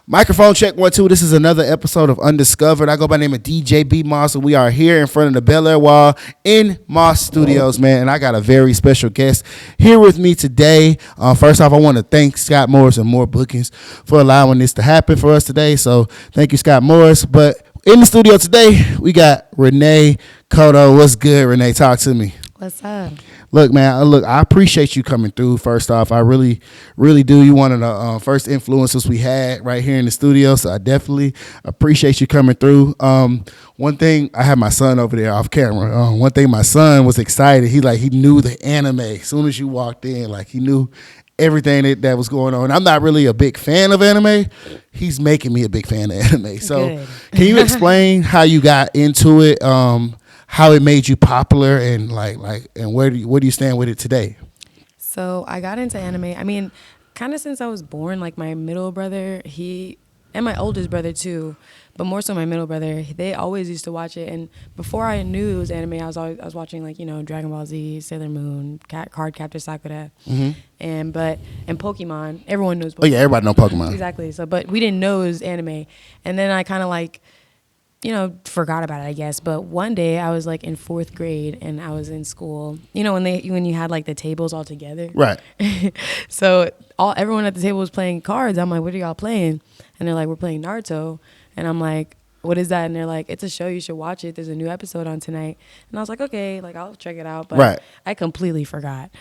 Microphone check 1 2. This is another episode of Undiscovered. I go by the name of DJ B Moss, and we are here in front of the Bel Air Wall in Moss Studios, man. And I got a very special guest here with me today. First off, I want to thank Scott Morris and More Bookings for allowing this to happen for us today. So thank you, Scott Morris. But in the studio today, we got Renee Couto. What's good, Renee? Talk to me. What's up? Look, man, I appreciate you coming through. First off, I really, really do. You one of the first influencers we had right here in the studio, so I definitely appreciate you coming through. One thing, I have my son over there off camera. One thing, my son was excited. He knew the anime. As soon as you walked in, he knew everything that was going on. I'm not really a big fan of anime. He's making me a big fan of anime. So Good. Can you explain how you got into it? How it made you popular, and and where do you stand with it today? So I got into anime. I mean, kind of since I was born. Like my middle brother, and my oldest brother too, but more so my middle brother. They always used to watch it, and before I knew it was anime, I was watching Dragon Ball Z, Sailor Moon, Card Captor Sakura, and Pokemon. Everyone knows Pokemon. Oh yeah, everybody know Pokemon. Exactly. So, but we didn't know it was anime, and then I kind of forgot about it, I guess. But one day I was in 4th grade and I was in school. When you had the tables all together. Right. So everyone at the table was playing cards. I'm like, what are y'all playing? And they're like, we're playing Naruto. And I'm like, what is that? And they're like, it's a show, you should watch it. There's a new episode on tonight. And I was like, okay, I'll check it out. But right. I completely forgot.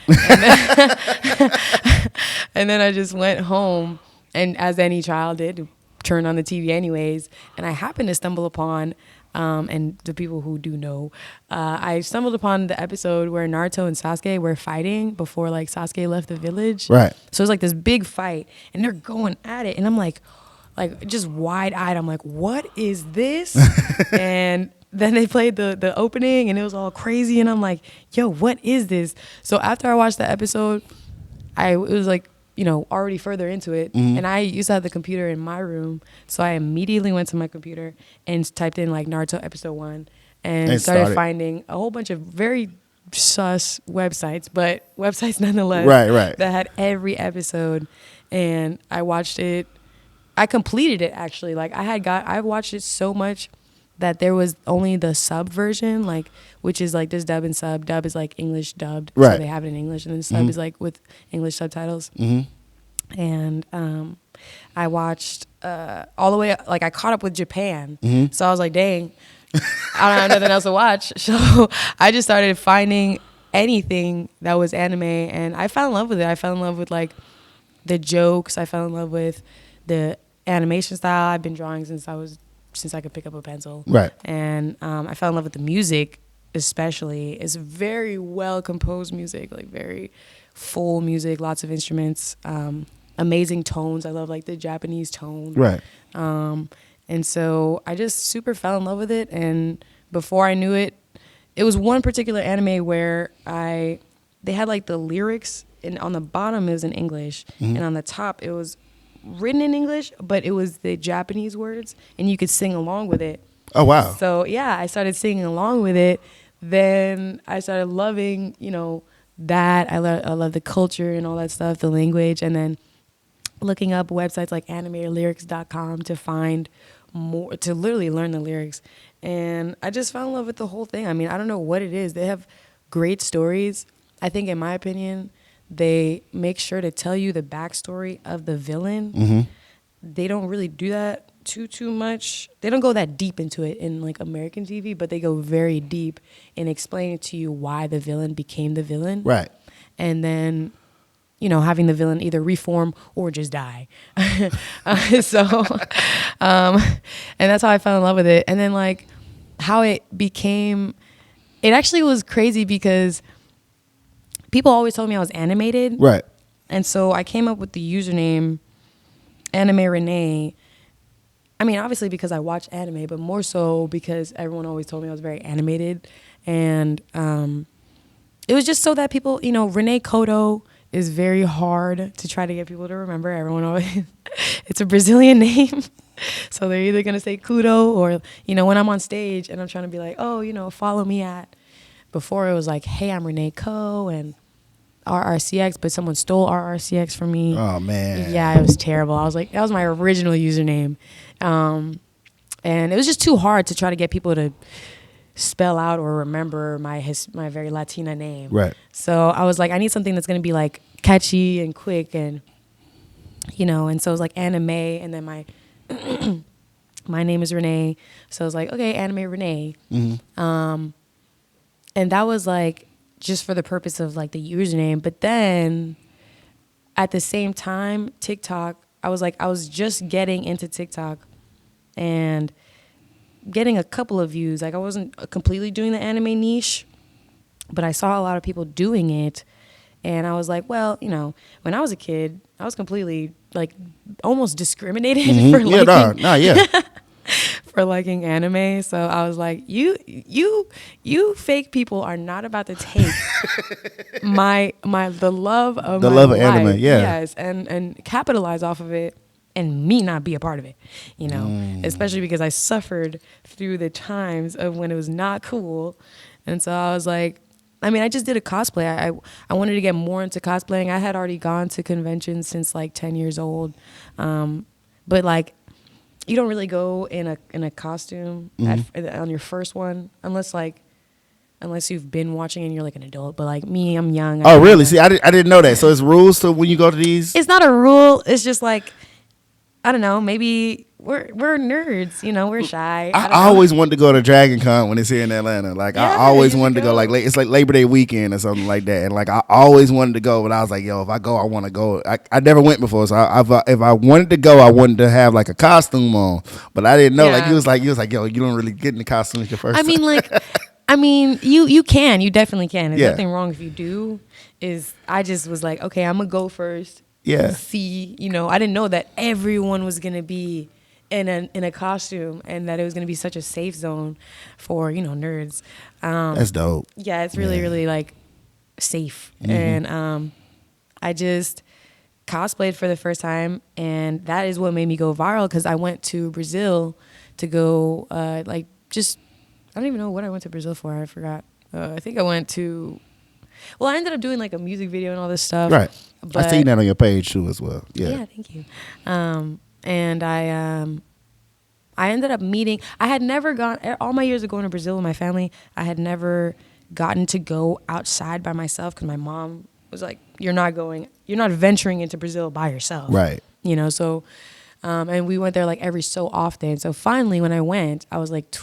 And then I just went home, and as any child did, turn on the TV anyways, and I happened to stumble upon, and the people who do know, I stumbled upon the episode where Naruto and Sasuke were fighting before Sasuke left the village. Right. So it was this big fight, and they're going at it, and I'm like just wide-eyed. I'm like, what is this? And then they played the opening, and it was all crazy, and I'm like, yo, what is this? So after I watched the episode, it was already further into it. And I used to have the computer in my room. So I immediately went to my computer and typed in Naruto episode 1 and started finding a whole bunch of very sus websites, but websites nonetheless. Right. That had every episode. And I watched it. I completed it actually. I watched it so much that there was only the sub version, which is just dub and sub. Dub is English dubbed, right. So they have it in English, and then sub is with English subtitles. And I watched all the way. I caught up with Japan, so I was like, dang, I don't have nothing else to watch. So I just started finding anything that was anime, and I fell in love with it. I fell in love with the jokes. I fell in love with the animation style. I've been drawing since I could pick up a pencil. Right. And I fell in love with the music, especially. It's very well composed music, very full music, lots of instruments, amazing tones. I love the Japanese tone. Right. And so I just super fell in love with it. And before I knew it, it was one particular anime where they had the lyrics, and on the bottom it was in English, and on the top it was written in English, but it was the Japanese words, and you could sing along with it. Oh wow. So yeah, I started singing along with it. Then I started loving that. I love the culture and all that stuff, the language, and then looking up websites like animatorlyrics.com to find more, to literally learn the lyrics. And I just fell in love with the whole thing. I mean, I don't know what it is. They have great stories. I think, in my opinion, they make sure to tell you the backstory of the villain. They don't really do that too much. They don't go that deep into it in American TV, but they go very deep in explaining to you why the villain became the villain. Right. And then, having the villain either reform or just die. And that's how I fell in love with it. And then how it became, it actually was crazy because people always told me I was animated. Right. And so I came up with the username Anime Renee. I mean, obviously because I watch anime, but more so because everyone always told me I was very animated. And it was just so that people, Renee Couto is very hard to try to get people to remember. Everyone always, it's a Brazilian name. So they're either going to say Couto or, when I'm on stage and I'm trying to be like, oh, follow me at. before it was like, hey, I'm Renee Co. and RRCX, but someone stole RRCX from me. Oh man. Yeah, it was terrible. I was like, that was my original username. And it was just too hard to try to get people to spell out or remember my very Latina name. Right. So I was like, I need something that's going to be like catchy and quick and, and so it was like anime, and then my my name is Renee. So I was like, okay, anime Renee. Mm-hmm. And that was like just for the purpose of like the username. But then at the same time, TikTok, I was just getting into TikTok and getting a couple of views. Like I wasn't completely doing the anime niche, but I saw a lot of people doing it. And I was like, well, when I was a kid, I was completely like almost discriminated for liking for liking anime. So I was like, you fake people are not about to take the love of the my love life, of anime, yeah. yes, and capitalize off of it. And me not be a part of it, especially because I suffered through the times of when it was not cool. And so I was like, I just did a cosplay. I wanted to get more into cosplaying. I had already gone to conventions since like 10 years old. But like, you don't really go in a costume on your first one unless you've been watching and you're like an adult. But like me, I'm young. Oh, really? See, I didn't know that. So it's rules to when you go to these? It's not a rule. It's just like, I don't know, maybe we're nerds, we're shy. I always wanted to go to Dragon Con when it's here in Atlanta. Like Yeah, I always you wanted to should go. go. Like it's like Labor Day weekend or something like that. And like I always wanted to go, but I was like, yo, if I go, I want to go. I never went before, so if I wanted to go, I wanted to have like a costume on. But I didn't know. Yeah. Like he was like, yo, you don't really get in the costume your first. You can. You definitely can. There's Yeah. nothing wrong if you do. I just was like, okay, I'm gonna go first. Yeah. See, I didn't know that everyone was gonna be in a costume, and that it was gonna be such a safe zone for nerds. That's dope. Yeah, it's really, really like safe. Mm-hmm. And I just cosplayed for the first time, and that is what made me go viral, because I went to Brazil to go I don't even know what I went to Brazil for. I forgot. I think I went to. Well, I ended up doing like a music video and all this stuff. Right. But, I seen that on your page too as well. Yeah. Yeah, thank you. And I ended up meeting. I had never gone all my years of going to Brazil with my family. I had never gotten to go outside by myself because my mom was like, "You're not venturing into Brazil by yourself." Right. So, and we went there like every so often. So finally, when I went, I was like,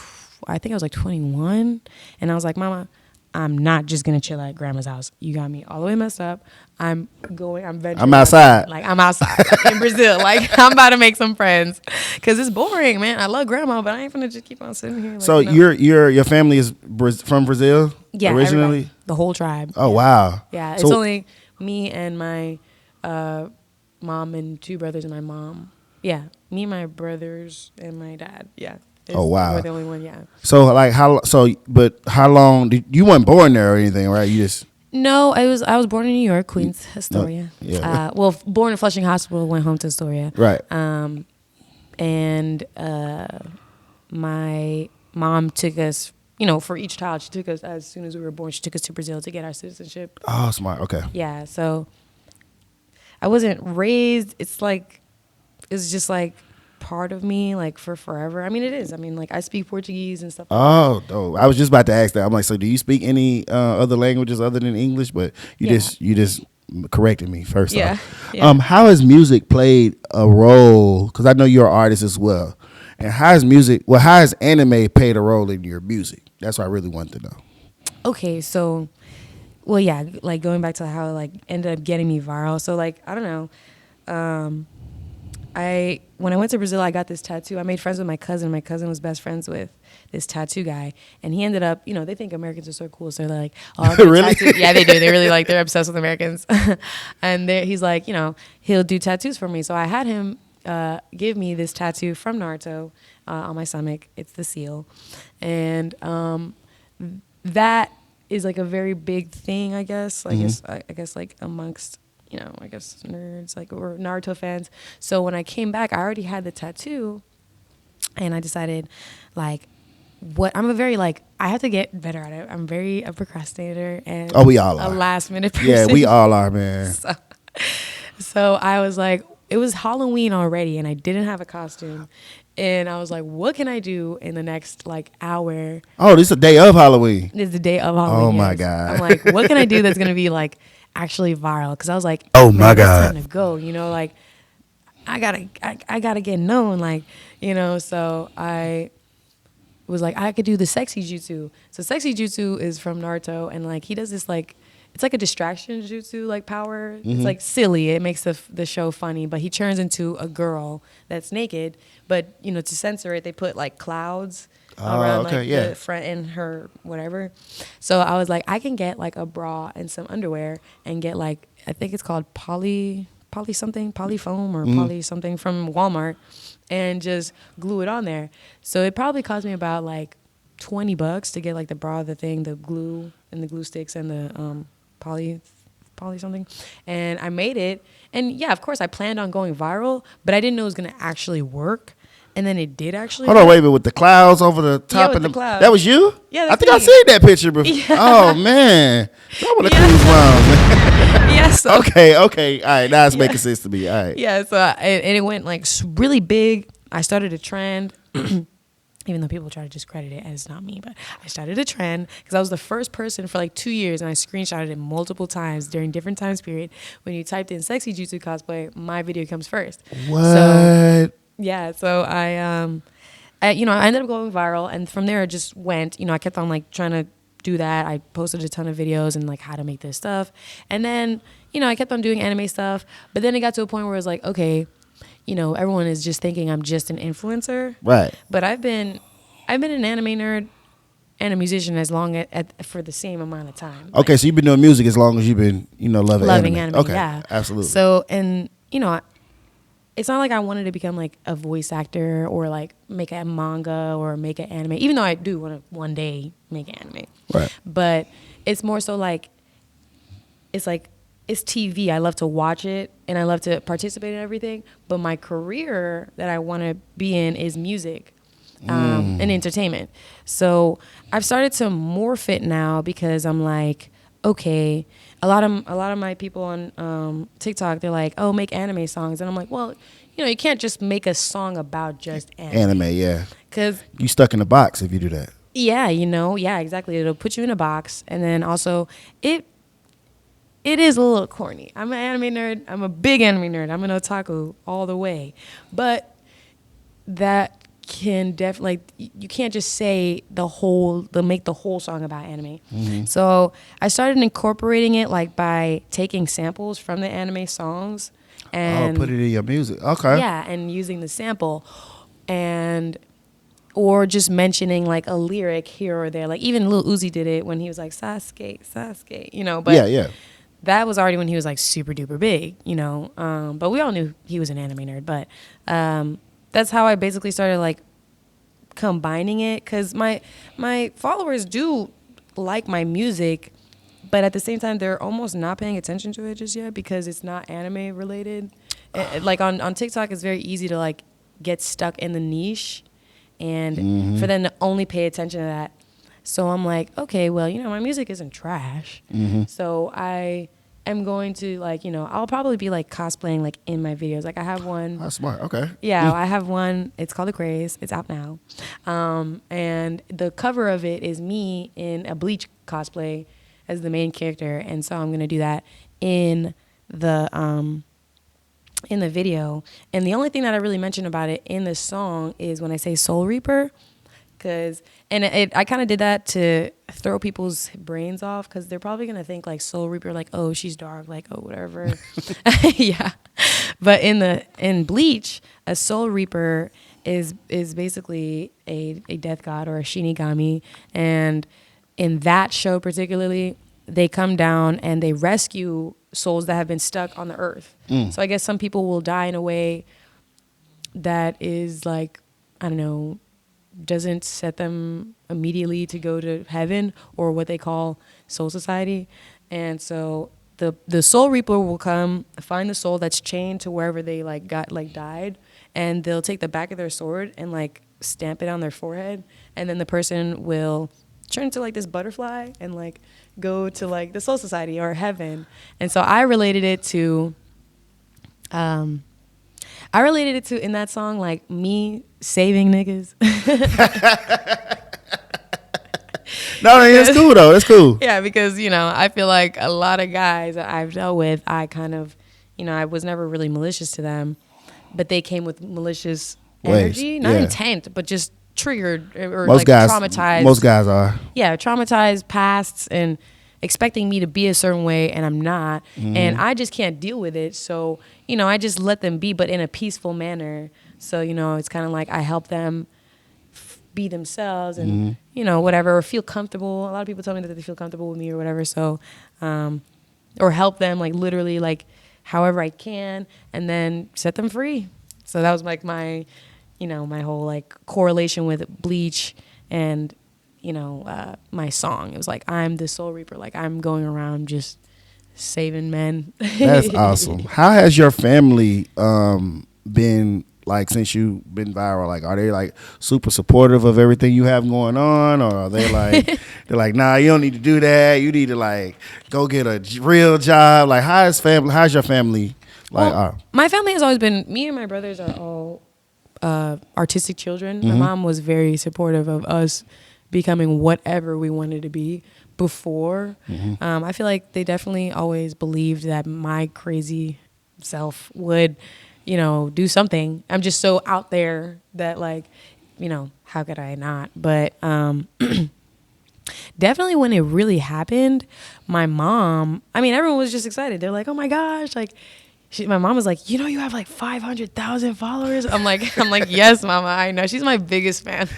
I think I was like 21, and I was like, "Mama, I'm not just gonna chill at grandma's house. You got me all the way messed up. I'm venturing. I'm outside. Like I'm outside in Brazil. Like I'm about to make some friends, cause it's boring, man. I love grandma, but I ain't gonna just keep on sitting here. Like, So your family is from Brazil? Yeah, originally? everybody. The whole tribe. Oh wow. Yeah, So- it's only me and my mom and two brothers and my mom. Yeah, me, my brothers, and my dad. Yeah. Oh wow. We're the only one. Yeah. So like but how long did you weren't born there or anything, right? You just No, I was born in New York, Queens, Astoria. yeah. Born in Flushing Hospital, went home to Astoria. Right. And my mom took us, for each child, she took us as soon as we were born. She took us to Brazil to get our citizenship. Oh, smart. Okay. Yeah, so I wasn't raised. It's just like part of me, like for forever. I mean, it is. I mean, like I speak Portuguese and stuff. Oh, dope. I was just about to ask that. I'm like, so do you speak any other languages other than English? But you just corrected me first off. Yeah. How has music played a role? Because I know you're an artist as well. And how has anime played a role in your music? That's what I really want to know. Okay, so, well, yeah, like going back to how it like ended up getting me viral. So like, I don't know. When I went to Brazil, I got this tattoo. I made friends with my cousin. My cousin was best friends with this tattoo guy, and he ended up, they think Americans are so cool, so they're like, "Oh, really? Tattoo. Yeah, they do. They really they're obsessed with Americans." And he's like, he'll do tattoos for me. So I had him give me this tattoo from Naruto on my stomach. It's the seal, and that is like a very big thing, I guess. I guess like amongst. I guess nerds or Naruto fans. So when I came back, I already had the tattoo, and I decided, like, what I'm a very like I have to get better at it. I'm very a procrastinator and Oh, we all a are. last minute person. Yeah, we all are, man. So I was like, it was Halloween already, and I didn't have a costume, and I was like, what can I do in the next like hour? Oh, this is a day of Halloween. It's the day of Halloween. Oh my yes. God. I'm like, what can I do that's gonna be like actually viral? Because I was like, Oh my man, it's God. time to go. You know, like I gotta get known. Like, you know, so I was like, I could do the sexy jutsu. So sexy jutsu is from Naruto, and like he does this like it's like a distraction jutsu like power. It's like silly. It makes the show funny, but he turns into a girl that's naked. But you know, to censor it, they put like clouds around okay, like yeah. the front and her whatever. So I was like, I can get like a bra and some underwear and get like I think it's called poly something, polyfoam or poly something from Walmart, and just glue it on there. So it probably cost me about like $20 to get like the bra, the thing, the glue and the glue sticks and the poly something. And I made it. And yeah, of course I planned on going viral, but I didn't know it was gonna actually work. And then it did actually Hold on, work. wait a minute. With the clouds over the top with and the clouds. that was you? Yeah, I that's think I me. seen that picture before. Yeah. Oh man, that would have Yeah. cool man. Yeah, so Okay, all right. Now it's Yeah. making sense to me. All right. yeah, so and it went like really big. I started a trend, even though people try to discredit it, and it's not me, but I started a trend because I was the first person for like 2 years, and I screenshotted it multiple times during different times period. When you typed in "sexy jutsu cosplay," my video comes first. What? So, yeah, so you know, I ended up going viral, and from there it just went. You know, I kept on like trying to do that. I posted a ton of videos and like how to make this stuff, and then you know I kept on doing anime stuff. But then it got to a point where it was like, okay, you know, everyone is just thinking I'm just an influencer, Right. but I've been an anime nerd and a musician as long for the same amount of time. Okay, so you've been doing music as long as you've been, loving anime. Okay, Yeah, absolutely. So and you know, it's not like I wanted to become like a voice actor or like make a manga or make an anime, even though I do want to one day make an anime. Right. But it's more so like it's TV. I love to watch it and I love to participate in everything. But my career that I want to be in is music and entertainment. So I've started to morph it now because I'm like, okay, a lot of my people on TikTok, they're like, oh, make anime songs. And I'm like, well, you know, you can't just make a song about just anime. Yeah. Because You stuck in a box if you do that. yeah, you know, yeah, exactly. It'll put you in a box. And then also it is a little corny. I'm an anime nerd. I'm a big anime nerd. I'm an otaku all the way. But that can definitely, like, you can't just say make the whole song about anime. So I started incorporating it like by taking samples from the anime songs and put it in your music. Okay. yeah, and using the sample and or just mentioning like a lyric here or there. Like even Lil Uzi did it when he was like Sasuke, Sasuke, you know, but Yeah. that was already when he was like super duper big, you know. But we all knew he was an anime nerd. But that's how I basically started like combining it because my followers do like my music, but at the same time they're almost not paying attention to it just yet because it's not anime related. Like on TikTok, it's very easy to like get stuck in the niche, and for them to only pay attention to that. So I'm like, okay, well, you know, my music isn't trash. So I am going to like, you know, I'll probably be like cosplaying like in my videos. Like I have one. That's smart. Okay. Yeah, I have one. It's called The Craze. It's out now. And the cover of it is me in a Bleach cosplay as the main character. And so I'm going to do that in the video. And the only thing that I really mention about it in the song is when I say Soul Reaper. I kind of did that to throw people's brains off because they're probably going to think like Soul Reaper, like, oh, she's dark, like, oh, whatever. Yeah. But in Bleach, a Soul Reaper is basically a death god or a Shinigami. And in that show particularly, they come down and they rescue souls that have been stuck on the earth. So I guess some people will die in a way that is like, I don't know, doesn't set them immediately to go to heaven or what they call soul society. And so the Soul Reaper will come find the soul that's chained to wherever they like died, and they'll take the back of their sword and like stamp it on their forehead, and then the person will turn into like this butterfly and like go to like the soul society or heaven. And so I related it to in that song like me saving niggas. No, that's cool though. That's cool. Yeah, because I feel like a lot of guys that I've dealt with, I kind of, I was never really malicious to them, but they came with malicious energy, not intent, but just triggered or Most like guys, traumatized. Most guys are. Yeah, traumatized pasts and expecting me to be a certain way, and I'm not, and I just can't deal with it. So I just let them be, but in a peaceful manner. So it's kind of like I help them be themselves and whatever, or feel comfortable. A lot of people tell me that they feel comfortable with me or whatever. So or help them like literally like however I can, and then set them free. So that was like my my whole like correlation with Bleach and my song. It was like I'm the soul reaper, like I'm going around just saving men. That's awesome. How has your family been like since you've been viral? Like, are they like super supportive of everything you have going on, or are they like they're like, nah, you don't need to do that, you need to like go get a real job? Like, how's your family like? Well, my family has always been, me and my brothers are all artistic children. My mom was very supportive of us becoming whatever we wanted to be before. I feel like they definitely always believed that my crazy self would do something. I'm just so out there that like, how could I not? But definitely when it really happened, my mom, everyone was just excited. They're like, oh my gosh, like my mom was like, you have like 500,000 followers. I'm like, yes, mama, I know. She's my biggest fan.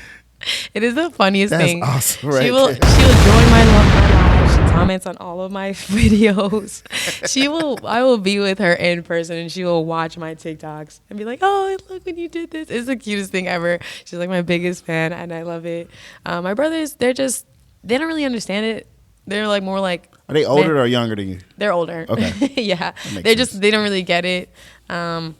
It is the funniest thing. That's awesome, right? She will join my live. She comments on all of my videos. I will be with her in person, and she will watch my TikToks and be like, oh, look when you did this. It's the cutest thing ever. She's like my biggest fan, and I love it. My brothers, they don't really understand it. They're like more like, are they older or younger than you? They're older. Okay. Yeah. They don't really get it. I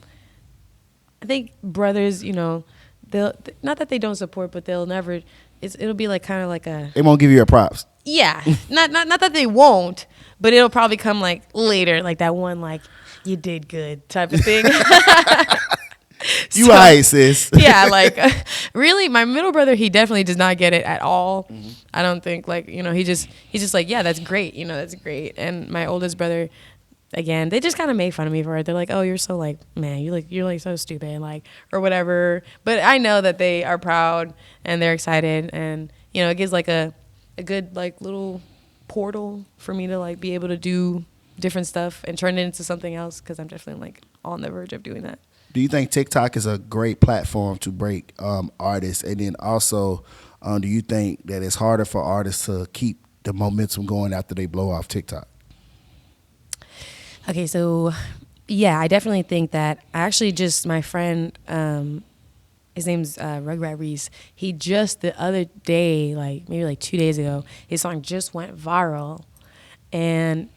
think brothers, they'll, not that they don't support, but they'll never, it'll be like kind of like a, they won't give you your props. Yeah. not that they won't, but it'll probably come like later, like that one, like you did good type of thing. You alright, sis. Yeah, like really, my middle brother, he definitely does not get it at all. I don't think like, he's just like, yeah, that's great. That's great. And my oldest brother, again, they just kind of make fun of me for it. They're like, oh, you're so like, man, you're like so stupid, like, or whatever. But I know that they are proud and they're excited, and it gives like a good like little portal for me to like be able to do different stuff and turn it into something else, because I'm definitely like on the verge of doing that. Do you think TikTok is a great platform to break artists? And then also, do you think that it's harder for artists to keep the momentum going after they blow off TikTok? Okay, so yeah, I definitely think that. I actually just, my friend, his name's Rugrat Reese. He just the other day, like maybe like 2 days ago, his song just went viral, and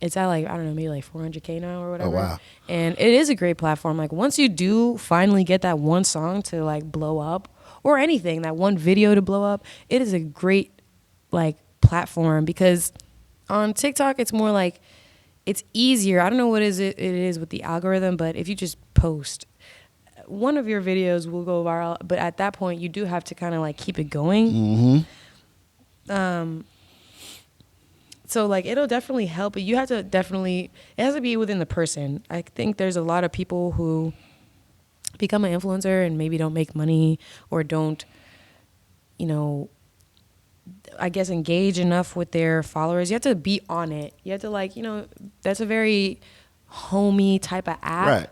it's at like, I don't know, maybe like 400K now or whatever. Oh, wow. And it is a great platform. Like once you do finally get that one song to like blow up, or anything, that one video to blow up, it is a great like platform, because on TikTok it's more like, it's easier. I don't know what it is with the algorithm, but if you just post, one of your videos will go viral, but at that point you do have to kind of like keep it going. So like it'll definitely help, but you have to it has to be within the person. I think there's a lot of people who become an influencer and maybe don't make money, or don't, I guess, engage enough with their followers. You have to be on it. You have to like, that's a very homey type of app. Right.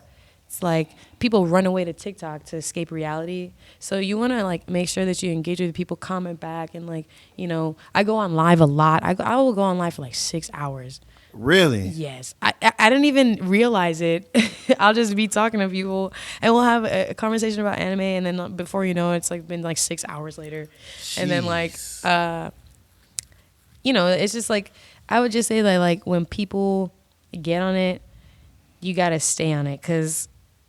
It's like people run away to TikTok to escape reality. So you want to like make sure that you engage with people, comment back, and like, I go on live a lot. I will go on live for like 6 hours. Really? Yes. I didn't even realize it. I'll just be talking to people, and we'll have a conversation about anime, and then before you know it, it's like been like 6 hours later. Jeez. And then like, it's just like, I would just say that like when people get on it, you got to stay on it, because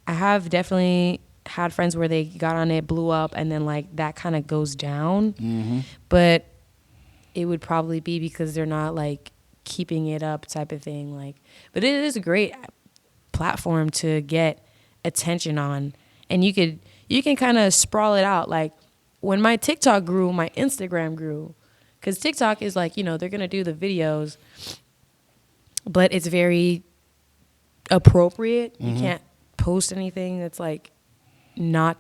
I have definitely had friends where they got on it, blew up, and then like that kind of goes down. Mm-hmm. But it would probably be because they're not like keeping it up type of thing. Like, but it is a great platform to get attention on, and you can kind of sprawl it out. Like when my TikTok grew, my Instagram grew, because TikTok is like, they're gonna do the videos, but it's very appropriate. You can't post anything that's like not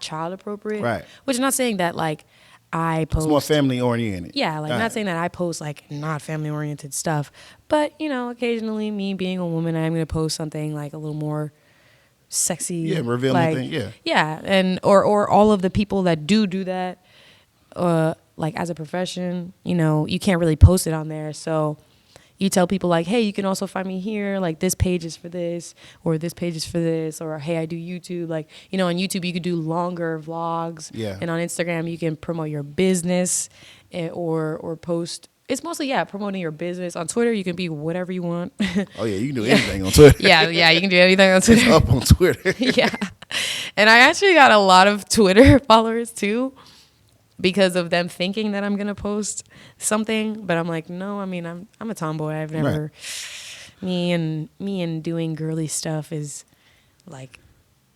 child appropriate. Right. Which I'm not saying that like I post. It's more family oriented. Yeah, like not saying that I post like not family oriented stuff, but occasionally me being a woman, I'm gonna post something like a little more sexy. Yeah, revealing like, thing. Yeah. Yeah, and or all of the people that do that, like as a profession, you can't really post it on there, so. You tell people like, hey, you can also find me here. Like this page is for this, or this page is for this, or hey, I do YouTube. Like, on YouTube you could do longer vlogs. Yeah. And on Instagram you can promote your business, or post. It's mostly promoting your business. On Twitter you can be whatever you want. Oh yeah, you can do anything on Twitter. yeah, you can do anything on Twitter. It's up on Twitter. Yeah, and I actually got a lot of Twitter followers too, because of them thinking that I'm gonna post something, but I'm like, no. I mean, I'm a tomboy. I've never me and doing girly stuff is like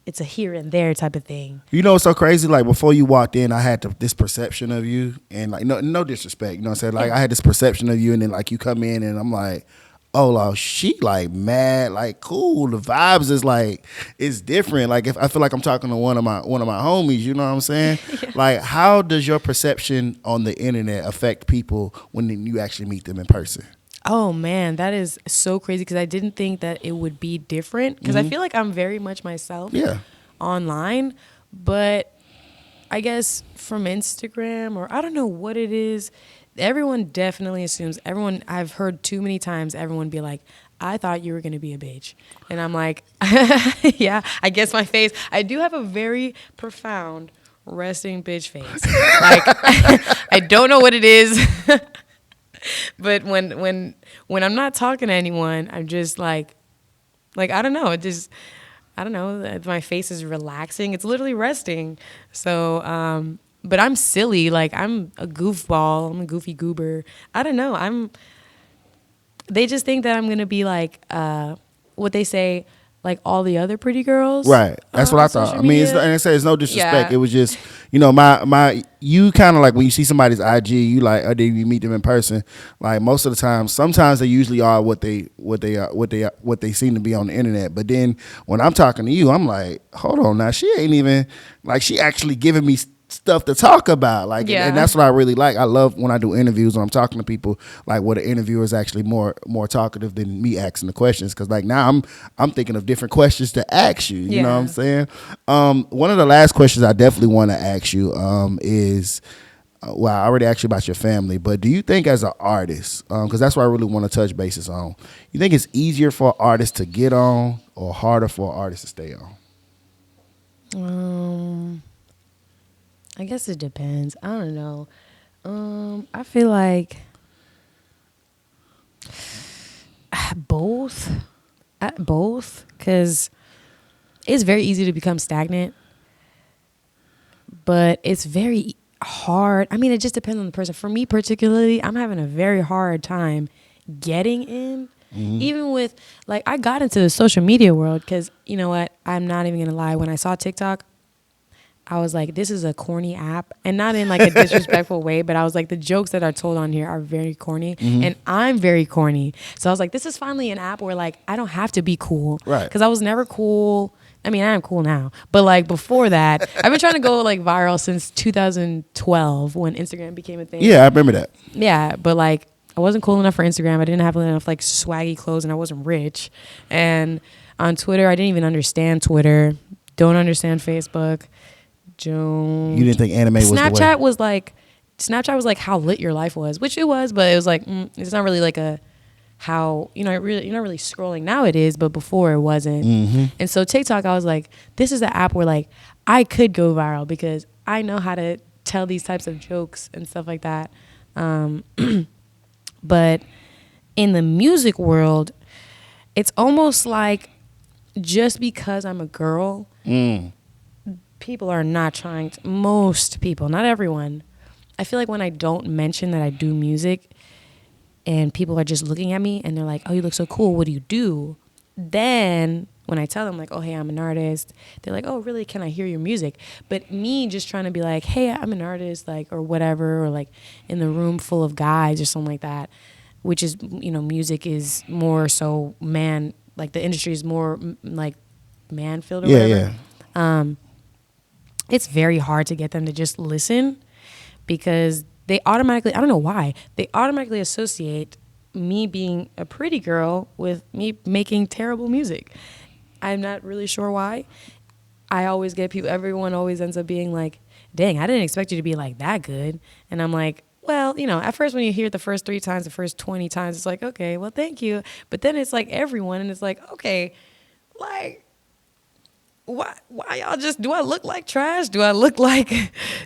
it's a here and there type of thing. It's so crazy. Like before you walked in, I had this perception of you, and like no disrespect, what I'm saying? Like I had this perception of you, and then like you come in, and I'm like, oh, like, she like mad, like cool. The vibes is like it's different. Like if I feel like I'm talking to one of my homies, you know what I'm saying? Yeah. Like how does your perception on the internet affect people when you actually meet them in person? Oh man, that is so crazy, because I didn't think that it would be different, because I feel like I'm very much myself online, but I guess from Instagram, or I don't know what it is. Everyone definitely assumes, I've heard too many times everyone be like, I thought you were going to be a bitch. And I'm like, yeah, I guess my face, I do have a very profound resting bitch face. Like, I don't know what it is. But when I'm not talking to anyone, I'm just like, I don't know. I don't know. My face is relaxing. It's literally resting. So, but I'm silly. Like, I'm a goofball. I'm a goofy goober. I don't know. They just think that I'm going to be like, what they say, like all the other pretty girls. Right. That's what I thought. I mean, and I say it's no disrespect. Yeah. It was just, you kind of like when you see somebody's IG, you like, or then you meet them in person. Like most of the time, sometimes they usually are what they seem to be on the internet. But then when I'm talking to you, I'm like, hold on now, she ain't even like, she actually giving me stuff to talk about, like, and that's what I really like. I love when I do interviews when I'm talking to people, like where the interviewer is actually more talkative than me asking the questions, because like now I'm thinking of different questions to ask you. You know what I'm saying? One of the last questions I definitely want to ask you is, well, I already asked you about your family, but do you think as an artist, because that's what I really want to touch bases on, you think it's easier for artists to get on or harder for artists to stay on? I guess it depends. I don't know. I feel like both, because it's very easy to become stagnant, but it's very hard. I mean, it just depends on the person. For me particularly, I'm having a very hard time getting in. Mm-hmm. Even with, like, I got into the social media world because, you know what, I'm not even going to lie. When I saw TikTok, I was like, this is a corny app, and not in like a disrespectful way, but I was like, the jokes that are told on here are very corny, and I'm very corny. So I was like, this is finally an app where like I don't have to be cool, right? Because I was never cool. I mean, I am cool now, but like before that, I've been trying to go like viral since 2012 when Instagram became a thing. Yeah, I remember that. Yeah, but like I wasn't cool enough for Instagram. I didn't have enough like swaggy clothes, and I wasn't rich. And on Twitter, I didn't even understand Twitter. Don't understand Facebook. You didn't think anime was Snapchat the way? Snapchat was like how lit your life was, which it was, but it was like it's not really like a how you're not really scrolling now. It is, but before it wasn't. And so TikTok, I was like, this is the app where like I could go viral because I know how to tell these types of jokes and stuff like that. But in the music world, it's almost like just because I'm a girl, people are not trying to, most people, not everyone. I feel like when I don't mention that I do music and people are just looking at me and they're like, oh, you look so cool, what do you do? Then when I tell them like, oh, hey, I'm an artist, they're like, oh, really, can I hear your music? But me just trying to be like, hey, I'm an artist, like, or whatever, or like in the room full of guys or something like that, which is, music is more so man, like the industry is more like man filled or whatever. It's very hard to get them to just listen because they automatically, I don't know why, they automatically associate me being a pretty girl with me making terrible music. I'm not really sure why. I always get people, everyone always ends up being like, dang, I didn't expect you to be like that good. And I'm like, well, at first when you hear it the first 3 times, the first 20 times, it's like, okay, well, thank you. But then it's like everyone, and it's like, okay, like, why y'all just, do I look like trash? Do I look like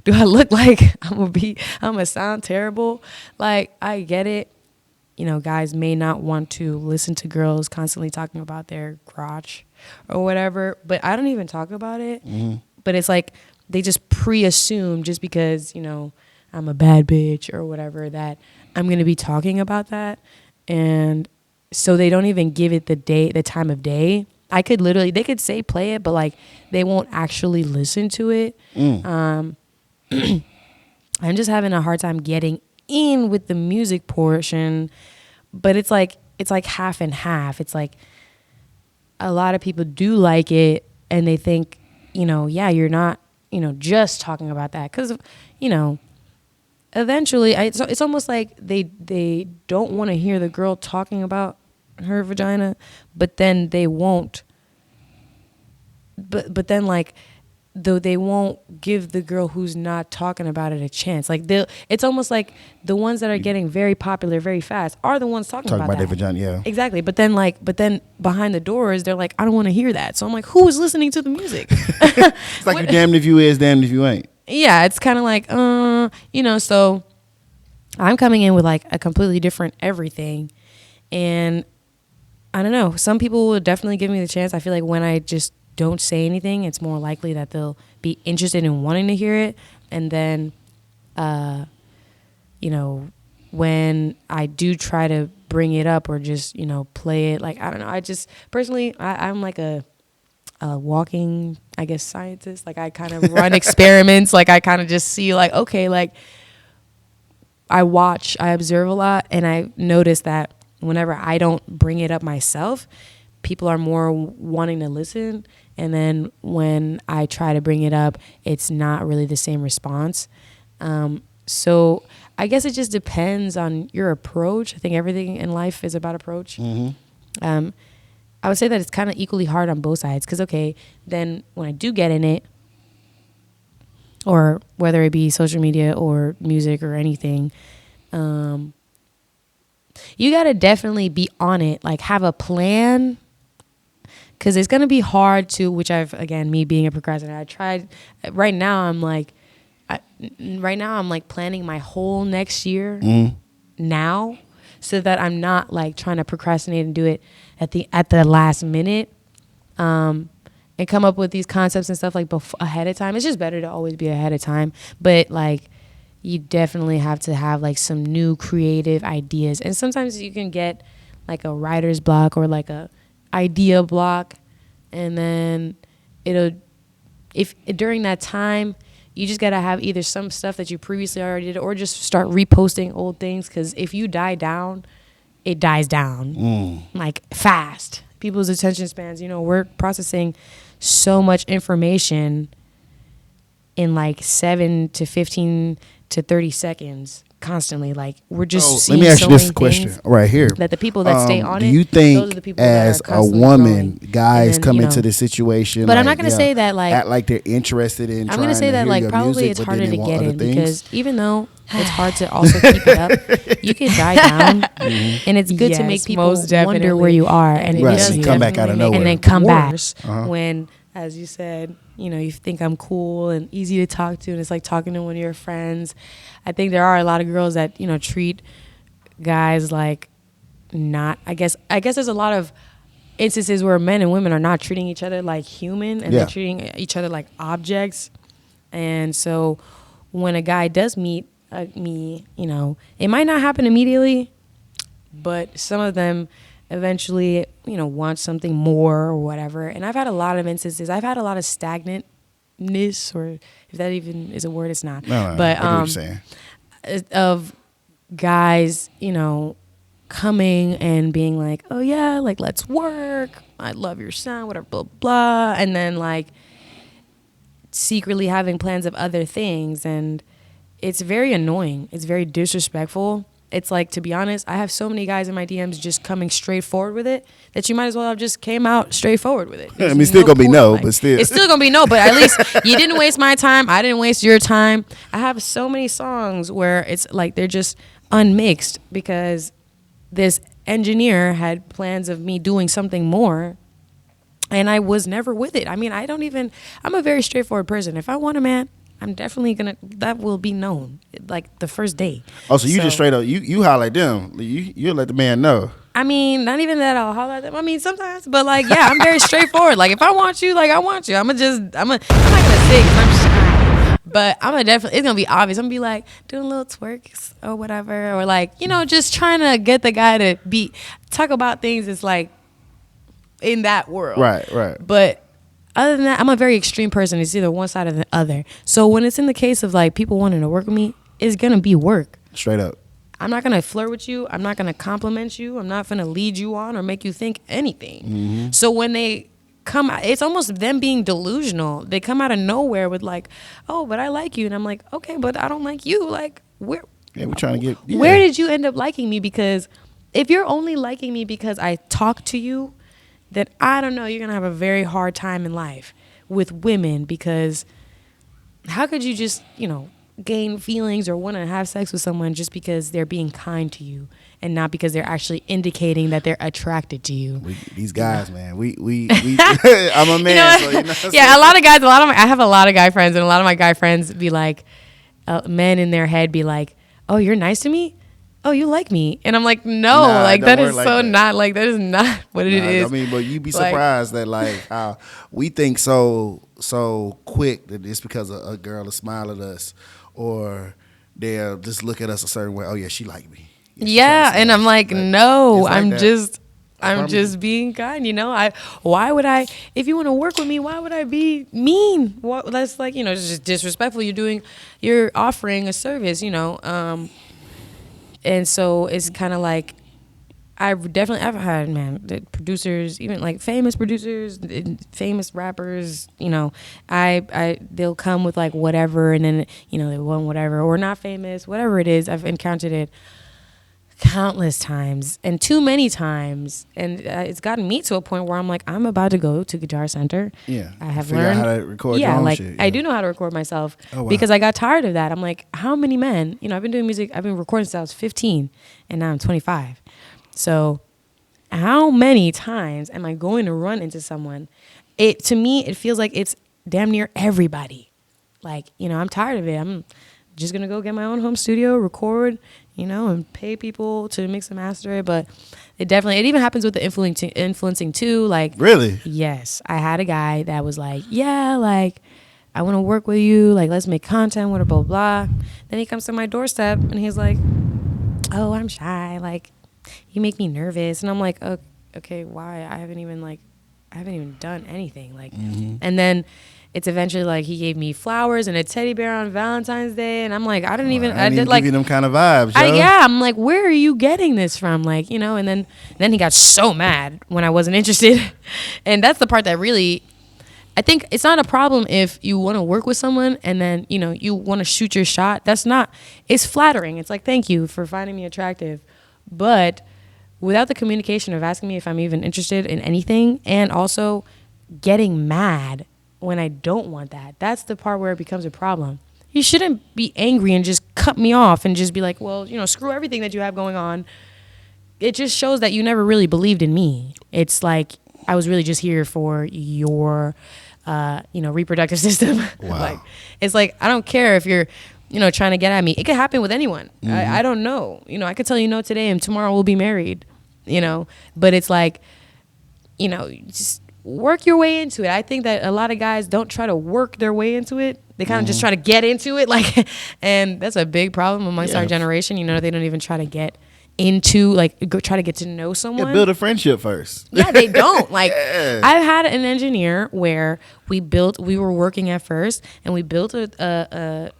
I'm gonna sound terrible? Like, I get it. Guys may not want to listen to girls constantly talking about their crotch or whatever, but I don't even talk about it. Mm-hmm. But it's like they just pre-assume just because, I'm a bad bitch or whatever that I'm going to be talking about that. And so they don't even give it the time of day. They could say play it, but like they won't actually listen to it. I'm just having a hard time getting in with the music portion, but it's like half and half. It's like a lot of people do like it and they think, yeah, you're not, just talking about that. Cause eventually it's almost like they don't want to hear the girl talking about her vagina, but then they won't, but then like, though they won't give the girl who's not talking about it a chance. Like it's almost like the ones that are getting very popular very fast are the ones talking about their vagina, yeah. Exactly. But then behind the doors, they're like, I don't want to hear that. So I'm like, who is listening to the music? It's like you're damned if you is, damned if you ain't. Yeah, it's kind of like, so I'm coming in with like a completely different everything. And I don't know, some people will definitely give me the chance. I feel like when I just don't say anything, it's more likely that they'll be interested in wanting to hear it. And then, when I do try to bring it up or just, play it, like, I don't know. I just personally, I'm like a walking, I guess, scientist. Like I kind of run experiments. Like I kind of just see like, okay, like I observe a lot, and I notice that whenever I don't bring it up myself, people are more wanting to listen. And then when I try to bring it up, it's not really the same response. So I guess it just depends on your approach. I think everything in life is about approach. Mm-hmm. I would say that it's kind of equally hard on both sides. Because, okay, then when I do get in it, or whether it be social media or music or anything, you got to definitely be on it. Like, have a plan. Because it's going to be hard to, which me being a procrastinator, I tried. Right now, I'm like planning my whole next year now, so that I'm not like trying to procrastinate and do it at the last minute, and come up with these concepts and stuff like ahead of time. It's just better to always be ahead of time. But like, you definitely have to have like some new creative ideas. And sometimes you can get like a writer's block or like a idea block, and then if during that time you just gotta have either some stuff that you previously already did, or just start reposting old things, because if you die down, it dies down like fast. People's attention spans, we're processing so much information in like 7 to 15 to 30 seconds constantly. Like, we're just seeing. Let me ask so you this many question things right here. that the people that stay on do it, you those are the think people that as are a constantly woman, growing. guys then, come into this situation, but like, I'm not going to say that like act like they're interested in I'm going to say that hear like your probably music, it's but harder then they to want get other in, things? because even though it's hard to also keep it up, you can die down, and it's good to make people wonder where you are, and Right, it does and come back out of nowhere. and then come back when, as you said, you think I'm cool and easy to talk to, and it's like talking to one of your friends. I think there are a lot of girls that treat guys like not. I guess there's a lot of instances where men and women are not treating each other like human, and they're treating each other like objects. And so when a guy does meet me, you know, it might not happen immediately, but some of them eventually, you know, want something more or whatever. And I've had a lot of instances. I've had a lot of stagnantness, or if that even is a word, it's not. No, but I know what you're saying. Of guys, you know, coming and being like, oh yeah, like, let's work, I love your sound, whatever, blah blah, and then like secretly having plans of other things. And it's very annoying, it's very disrespectful. It's like, to be honest, I have so many guys in my DMs just coming straight forward with it that you might as well have just came out straight forward with it. I mean, still gonna be no, like, but still. It's still gonna be no, but at least you didn't waste my time. I didn't waste your time. I have so many songs where it's like they're just unmixed because this engineer had plans of me doing something more, and I was never with it. I mean, I'm a very straightforward person. If I want a man, I'm definitely that will be known like the first day. Oh, so you just straight up, you holler at them. You let the man know. I mean, not even that I'll holler at them. I mean, sometimes, but like, yeah, I'm very straightforward. Like, if I want you, like, I want you. I'm not gonna say because I'm shy, but it's gonna be obvious. I'm gonna be like doing little twerks or whatever, or like, you know, just trying to get the guy to talk about things that's like in that world. Right. But other than that, I'm a very extreme person. It's either one side or the other. So when it's in the case of like people wanting to work with me, it's gonna be work. Straight up. I'm not gonna flirt with you. I'm not gonna compliment you. I'm not gonna lead you on or make you think anything. Mm-hmm. So when they come, it's almost them being delusional. They come out of nowhere with like, oh, but I like you, and I'm like, okay, but I don't like you. Like, where? Yeah, we're trying to get. Yeah. Where did you end up liking me? Because if you're only liking me because I talk to you, then I don't know, you're going to have a very hard time in life with women, because how could you just, you know, gain feelings or want to have sex with someone just because they're being kind to you and not because they're actually indicating that they're attracted to you? These guys, man, we I'm a man. You know, so, yeah, a lot of guys, I have a lot of guy friends, and a lot of my guy friends be like, men in their head be like, oh, you're nice to me? Oh, you like me? And I'm like, no, like that is so not like, that is not what it is. I mean, but you'd be surprised that like how we think so quick that it's because a girl will smile at us, or they'll just look at us a certain way. Oh yeah, she like me. Yeah, and I'm like, no, like I'm just being kind, you know. Why would I, if you want to work with me, why would I be mean? That's like, you know, it's just disrespectful. You're offering a service, you know. And so it's kind of like, I've had, man, producers, even like famous producers, famous rappers, you know, they'll come with like whatever, and then, you know, they want whatever, or not famous, whatever it is. I've encountered it countless times, and too many times, and it's gotten me to a point where I'm like, I'm about to go to Guitar Center. Yeah, I have learned how to record your own shit. Yeah. I do know how to record myself. Oh, wow. Because I got tired of that. I'm like, how many men? You know, I've been doing music. I've been recording since I was 15, and now I'm 25. So, how many times am I going to run into someone? To me, it feels like it's damn near everybody. Like, you know, I'm tired of it. I'm just gonna go get my own home studio, record, you know, and pay people to mix and master it. But it even happens with the influencing too. Like, really? Yes. I had a guy that was like, yeah, like, I want to work with you. Like, let's make content, whatever, blah, blah. Then he comes to my doorstep and he's like, oh, I'm shy. Like, you make me nervous. And I'm like, oh, okay, why? I haven't even done anything. Like, and then it's eventually like he gave me flowers and a teddy bear on Valentine's Day, and I'm like, I did like give you them kind of vibes. I'm like, where are you getting this from? Like, you know. And then he got so mad when I wasn't interested, and that's the part that really, I think it's not a problem if you want to work with someone and then, you know, you want to shoot your shot. It's flattering. It's like, thank you for finding me attractive, but without the communication of asking me if I'm even interested in anything, and also getting mad when I don't want that. That's the part where it becomes a problem. You shouldn't be angry and just cut me off and just be like, well, you know, screw everything that you have going on. It just shows that you never really believed in me. It's like, I was really just here for your, you know, reproductive system. Wow. Like, it's like, I don't care if you're, you know, trying to get at me. It could happen with anyone. I don't know. You know, I could tell you no today and tomorrow we'll be married, you know. But it's like, just work your way into it. I think that a lot of guys don't try to work their way into it. They kind of just try to get into it, like, and that's a big problem amongst our generation. They don't even try to get into, like, go try to get to know someone. Yeah, build a friendship first. Yeah, they don't. Like, I've had an engineer where we were working at first, and we built a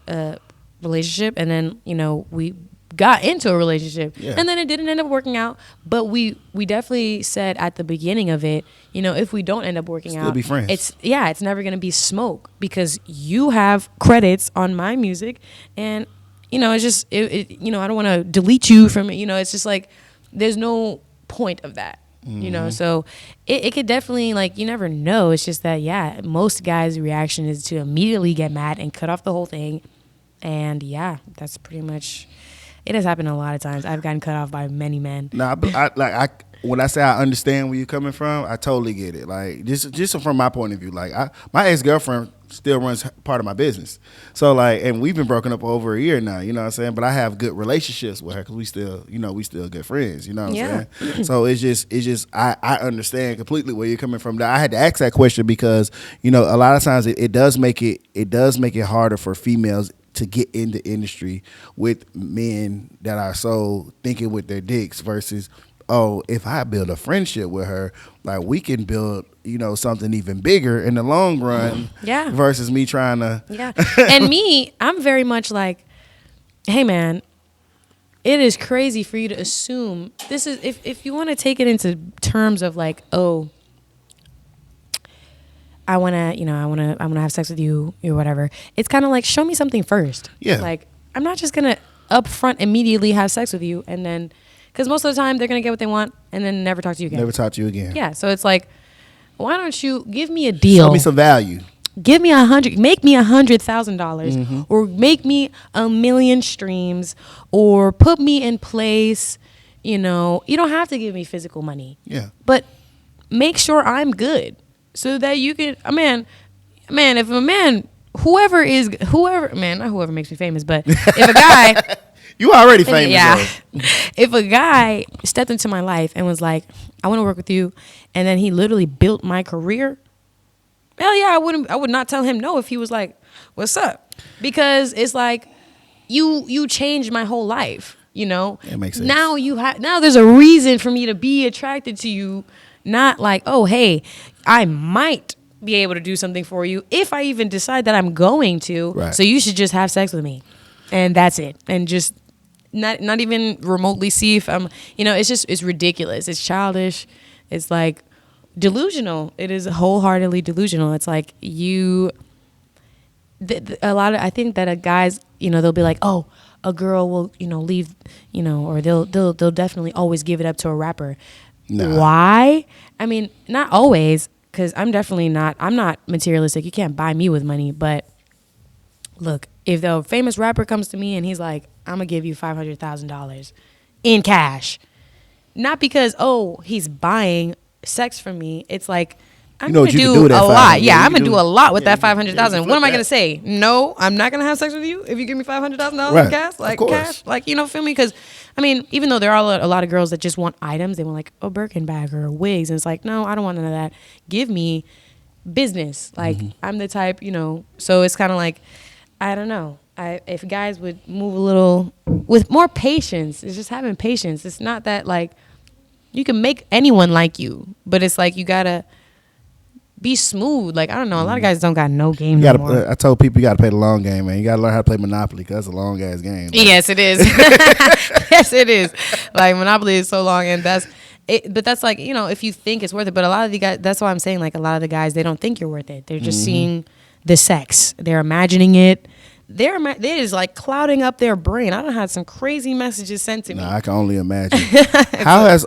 relationship, and then, we got into a relationship, and then it didn't end up working out. But we definitely said at the beginning of it, if we don't end up working out, still be friends. It's never gonna be smoke, because you have credits on my music, and it's just I don't want to delete you from it. It's just like there's no point of that. So it could definitely, like, you never know. It's just that most guys' reaction is to immediately get mad and cut off the whole thing, and that's pretty much. It has happened a lot of times. I've gotten cut off by many men. Nah, when I say I understand where you're coming from, I totally get it. Like, just from my point of view, like, my ex-girlfriend still runs part of my business. So, like, and we've been broken up over a year now, you know what I'm saying? But I have good relationships with her because we still good friends, you know what I'm saying? So it's just I understand completely where you're coming from. I had to ask that question because, a lot of times it does make it harder for females to get in the industry with men that are so thinking with their dicks versus, if I build a friendship with her, like, we can build, something even bigger in the long run. Yeah. Versus me trying to. Yeah. And me, I'm very much like, hey man, it is crazy for you to assume this is, if you want to take it into terms of like, I want to have sex with you or whatever. It's kind of like, show me something first. Yeah. Like, I'm not just going to up front immediately have sex with you, and then, because most of the time they're going to get what they want and then never talk to you again. Never talk to you again. Yeah. So it's like, why don't you give me a deal? Show me some value. Give me make me $100,000 or make me 1 million streams or put me in place. You don't have to give me physical money. Yeah. But make sure I'm good. So that you can, if a man, not whoever makes me famous, but if a guy. You already famous. Yeah. If a guy stepped into my life and was like, I want to work with you, and then he literally built my career, hell yeah, I would not tell him no if he was like, what's up? Because it's like, you changed my whole life, It makes sense. Now there's a reason for me to be attracted to you, not like, oh, hey, I might be able to do something for you if I even decide that I'm going to. Right. So you should just have sex with me, and that's it. And just not even remotely see if I'm, it's ridiculous. It's childish. It's like delusional. It is wholeheartedly delusional. It's like I think that guys, they'll be like, oh, a girl will, leave, or they'll definitely always give it up to a rapper. Nah. Why? I mean, not always, because I'm not materialistic. You can't buy me with money. But look, if the famous rapper comes to me and he's like, I'm going to give you $500,000 in cash, not because, he's buying sex from me. It's like, I'm going to do a lot. Yeah, I'm going to do a lot with that $500,000. What am I going to say? No, I'm not going to have sex with you if you give me $500,000 in cash. Like, cash. Like, feel me? Because, even though there are a lot of girls that just want items, they want like a Birkin bag or wigs. And it's like, no, I don't want none of that. Give me business. Like, I'm the type, So it's kind of like, I don't know. If guys would move a little with more patience, it's just having patience. It's not that like you can make anyone like you, but it's like you gotta be smooth. Like, I don't know. A lot of guys don't got no game no more. I told people you gotta play the long game, man. You gotta learn how to play Monopoly because that's a long ass game. Like. Yes, it is. Yes, it is. Like, Monopoly is so long, and that's it. But that's like, if you think it's worth it. But a lot of the guys, that's why I'm saying, like, a lot of the guys, they don't think you're worth it. They're just seeing the sex. They're imagining it. It is like clouding up their brain. I done had some crazy messages sent to me. I can only imagine. How has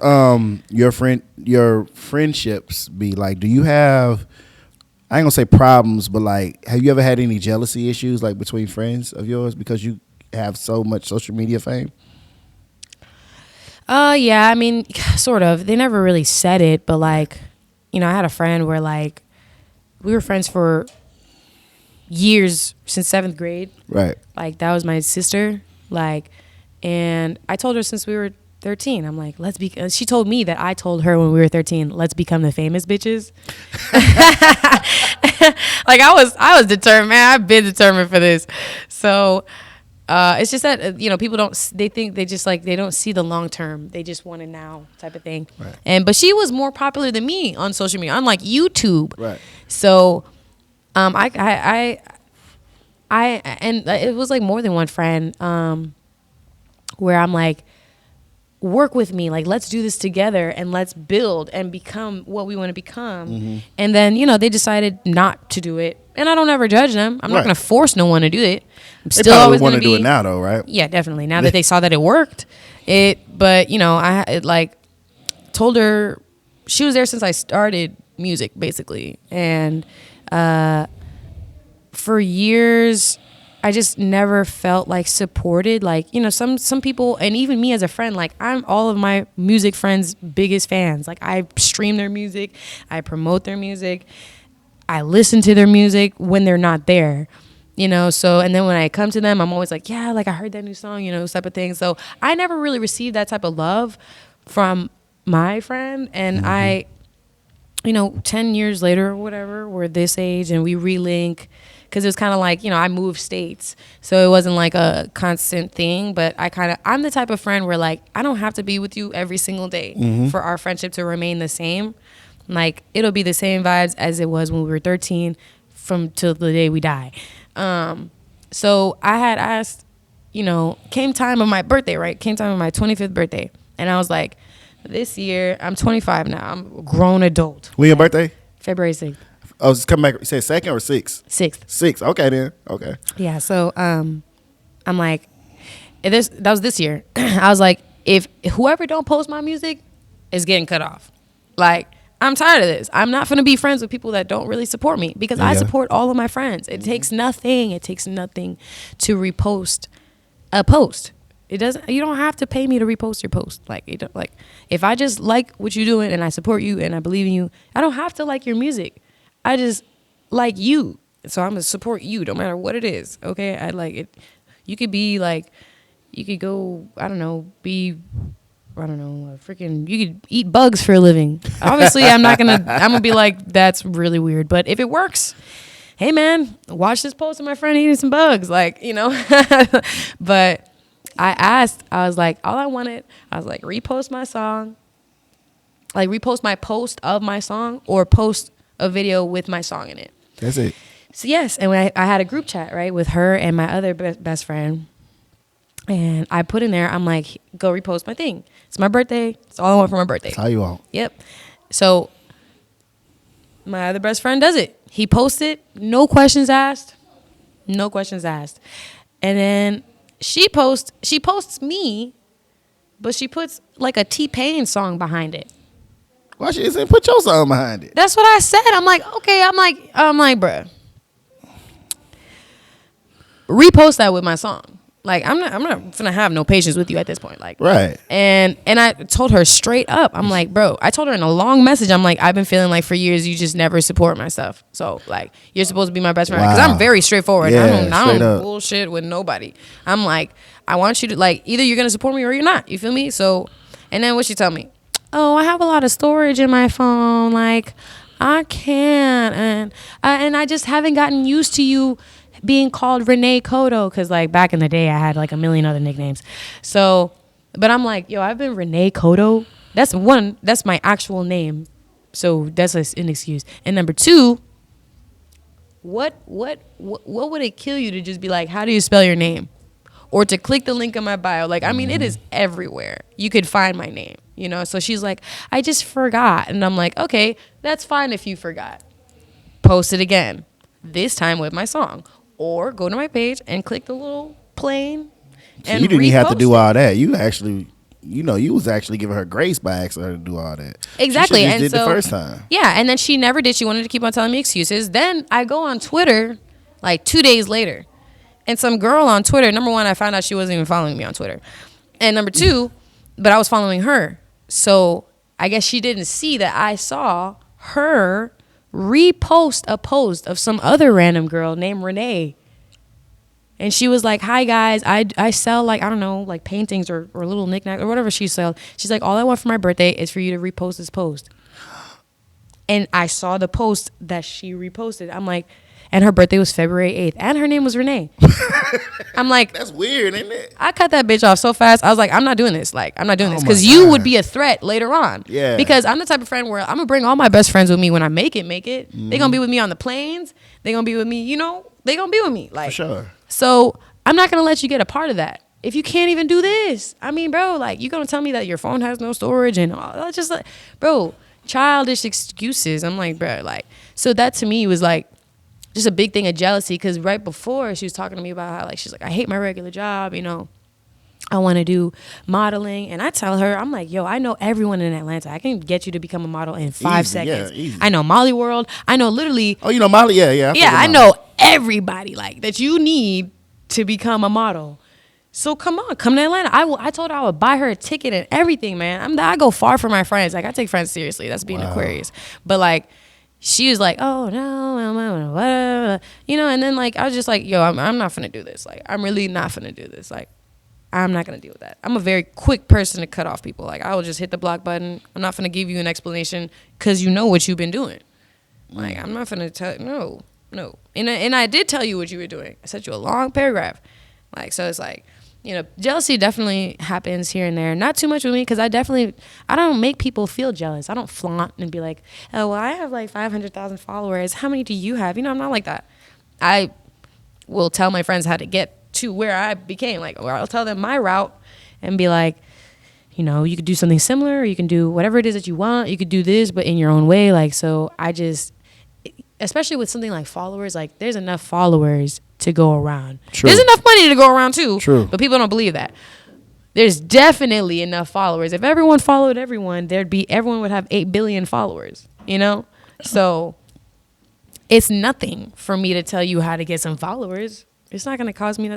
your friendships be like? Do you have, I ain't gonna say problems, but like, have you ever had any jealousy issues like between friends of yours because you have so much social media fame? Yeah, sort of. They never really said it, but like, I had a friend where like we were friends for years, since 7th grade. Right. Like, that was my sister. Like, and I told her since we were 13. I'm like, let's be. She told me that I told her when we were 13, let's become the famous bitches. Like I was determined, man. I've been determined for this. So it's just that people don't. They think they just like they don't see the long term. They just want it now type of thing. Right. But she was more popular than me on social media, unlike YouTube. Right. So I and it was like more than one friend where I'm like, work with me, like let's do this together and let's build and become what we want to become. And then they decided not to do it, and I don't ever judge them. I'm not going to force no one to do it. I'm still always going to do it now though, right? Yeah, definitely. Now that they saw that it worked, but I told her, she was there since I started music basically, and for years I just never felt like supported. Like, some people, and even me as a friend, like I'm all of my music friends' biggest fans. Like I stream their music, I promote their music, I listen to their music when they're not there, so, and then when I come to them, I'm always like, yeah, like I heard that new song, this type of thing. So I never really received that type of love from my friend. And I, 10 years later or whatever, we're this age and we relink. Because it was kind of like, I moved states. So it wasn't like a constant thing. But I'm the type of friend where like, I don't have to be with you every single day for our friendship to remain the same. Like, it'll be the same vibes as it was when we were 13 from till the day we die. So I had asked, came time of my birthday, right? Came time of my 25th birthday. And I was like, this year, I'm 25 now. I'm a grown adult. When your birthday? February 6th. Oh, just come back. You said 2nd or 6th? 6th. 6th. Okay, then. Okay. Yeah. So I'm like, that was this year. I was like, if whoever don't post my music is getting cut off. Like, I'm tired of this. I'm not going to be friends with people that don't really support me, because I support all of my friends. It takes nothing. It takes nothing to repost a post. It doesn't. You don't have to pay me to repost your post. Like, if I just like what you're doing and I support you and I believe in you, I don't have to like your music. I just like you, so I'm gonna support you no matter what it is. Okay, I like it. You could be like, you could go, I don't know, you could eat bugs for a living. Obviously, I'm gonna be like, that's really weird. But if it works, hey man, watch this post of my friend eating some bugs, like, But I was like, all I wanted, I was like, repost my song, like repost my post of my song, or post a video with my song in it. That's it. So yes, and when I had a group chat, right, with her and my other best friend, and I put in there, I'm like, go repost my thing. It's my birthday. It's all I want for my birthday. That's how you want. Yep. So my other best friend does it. He posts it, no questions asked. No questions asked. And then she posts me, but she puts like a T-Pain song behind it. Why she didn't put your song behind it? That's what I said. I'm like, okay. I'm like, bruh, repost that with my song. Like, I'm not gonna have no patience with you at this point. Like, right. And I told her straight up. I'm like, bro. I told her in a long message. I'm like, I've been feeling like for years you just never support my stuff. So like, you're supposed to be my best friend, because I'm very straightforward. Yeah, I don't bullshit with nobody. I'm like, I want you to, like, either you're gonna support me or you're not. You feel me? So, and then what she tell me? Oh, I have a lot of storage in my phone. Like, I can't. And I just haven't gotten used to you being called Renee Couto. Because, like, back in the day, I had, like, a million other nicknames. So, but I'm like, yo, I've been Renee Couto. That's my actual name. So that's an excuse. And number two, what would it kill you to just be like, how do you spell your name? Or to click the link in my bio. Like, I mean, it is everywhere. You could find my name, So she's like, I just forgot. And I'm like, okay, that's fine if you forgot. Post it again. This time with my song. Or go to my page and click the little plane and you didn't even have to do it. all that. You actually, you was actually giving her grace by asking her to do all that. Exactly. She just and did so, the first time. Yeah, and then she never did. She wanted to keep on telling me excuses. Then I go on Twitter like 2 days later. And some girl on Twitter, number one, I found out she wasn't even following me on Twitter. And number two, but I was following her. So I guess she didn't see that I saw her repost a post of some other random girl named Renee. And she was like, hi guys, I sell like, I don't know, like paintings or little knickknacks or whatever she sells. She's like, all I want for my birthday is for you to repost this post. And I saw the post that she reposted. I'm like, and her birthday was February 8th. And her name was Renee. I'm like, That's weird, isn't it? I cut that bitch off so fast. I was like, I'm not doing this. Like, I'm not doing this. Oh Because my you God. would be a threat later on. Yeah. Because I'm the type of friend where I'm going to bring all my best friends with me when I make it. Mm-hmm. They're going to be with me on the planes. They're going to be with me, they're going to be with me. Like, For sure. So I'm not going to let you get a part of that. If you can't even do this. I mean, bro, like, you going to tell me that your phone has no storage and all that. Just like, bro, childish excuses. I'm like, bro, like, so that to me was like, just a big thing of jealousy, because right before she was talking to me about how, like, she's like, I hate my regular job, I want to do modeling. And I tell her, I'm like, yo, I know everyone in Atlanta. I can get you to become a model in 5 Easy, seconds. yeah, easy. I know Molly World. I know literally. Oh, you know Molly? Yeah. I know everybody like that you need to become a model. So come on, come to Atlanta. I told her I would buy her a ticket and everything, man. I go far for my friends. Like, I take friends seriously. That's being Aquarius. But like, she was like, oh no, whatever. And then like, I was just like, yo, I'm not finna do this. Like, I'm really not finna do this. Like, I'm not gonna deal with that. I'm a very quick person to cut off people. Like, I will just hit the block button. I'm not finna give you an explanation because you know what you've been doing. Like, I'm not finna tell, no. And I did tell you what you were doing. I sent you a long paragraph. Like, so it's like, jealousy definitely happens here and there. Not too much with me, because I don't make people feel jealous. I don't flaunt and be like, oh, well, I have like 500,000 followers. How many do you have? I'm not like that. I will tell my friends how to get to where I became. Like, or I'll tell them my route and be like, you could do something similar, or you can do whatever it is that you want. You could do this, but in your own way. Like, so I just, especially with something like followers, like, there's enough followers to go around. True. There's enough money to go around too. True. But people don't believe that. There's definitely enough followers. If everyone followed everyone, everyone would have 8 billion followers, So it's nothing for me to tell you how to get some followers. It's not going to cause me